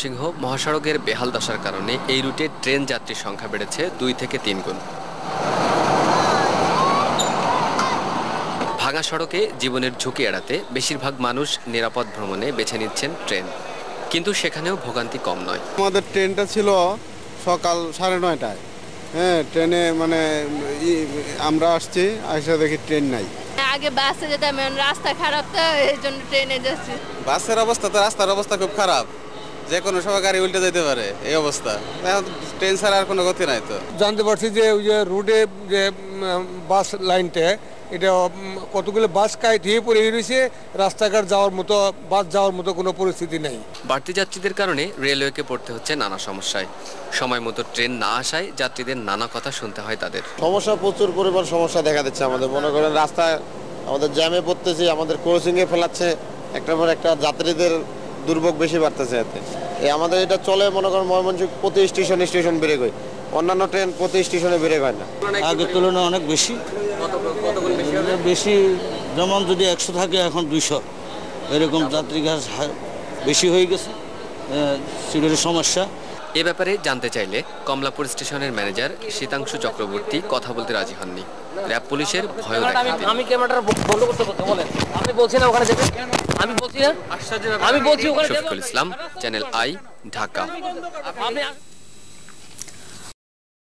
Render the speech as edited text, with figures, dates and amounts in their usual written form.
ময়মনসিংহ মহাসড়কের বেহাল দশার কারণে এই রুটে ট্রেন যাত্রীর সংখ্যা বেড়েছে 2 থেকে 3 গুণ। ভাঙা সড়কে জীবনের ঝুঁকি এড়াতে বেশিরভাগ মানুষ নিরাপদ ভ্রমণে বেছে নিচ্ছেন ট্রেন, কিন্তু সেখানেও ভোগান্তি কম নয়। আমাদের ট্রেনটা ছিল সকাল 9:30টায়। হ্যাঁ, ট্রেনে মানে আমরা আসছি, আইসা দেখি ট্রেন নাই। আগে বাসে যেতাম, রাস্তা খারাপ তো এই জন্য ট্রেনে যাচ্ছি। বাসের অবস্থা তো, রাস্তার অবস্থা খুব খারাপ, যে কোনো সময় গাড়ি উল্টে যেতে পারে এই অবস্থা। এখন ট্রেন ছাড়া আর কোনো গতি নাই। তো জানতে পারছি যে ওই যে রুটে যে বাস লাইনটা, এটা কতগুলো বাস কাইট হয়ে পড়ে রয়েছে, রাস্তাঘাট যাওয়ার মতো, বাস যাওয়ার মতো কোনো পরিস্থিতি নেই। বাড়তি যাত্রীদের কারণে রেলওয়েকে পড়তে হচ্ছে নানা সমস্যায়। সময় মতো ট্রেন না আসায় যাত্রীদের নানা কথা শুনতে হয় তাদের। সমস্যা, প্রচুর পরিমাণ সমস্যা দেখা দিচ্ছে আমাদের। মনে করেন রাস্তায় আমাদের জ্যামে পড়তেছি, আমাদের ক্রসিংয়ে ফেলাচ্ছে, একটার পর একটা যাত্রীদের দুর্ভোগ বেশি বাড়তেছে। এতে আমাদের এটা চলে মনে করেন ময়মনসিংহ প্রতি স্টেশন ব্রেক হয়, অন্যান্য ট্রেন প্রতি স্টেশনে ব্রেক হয় না। আগের তুলনায় অনেক বেশি বেশি, যেমন যদি 100 থাকে এখন 200, এরকম যাত্রী বেশি হয়ে গেছে, সিটের সমস্যা। এ ব্যাপারে জানতে চাইলে কমলাপুর স্টেশনের ম্যানেজার শীতাংশু চক্রবর্তী কথা বলতে রাজি হননি। র্যাব পুলিশের ভয় দেখাতে। আমি ক্যামেরাটা বন্ধ করতে বলেন, আপনি বলছেন না ওখানে যেতে, আমি বলছি না, আমি বলছি ওখানে। Shafiqul Islam, channel I, Dhaka.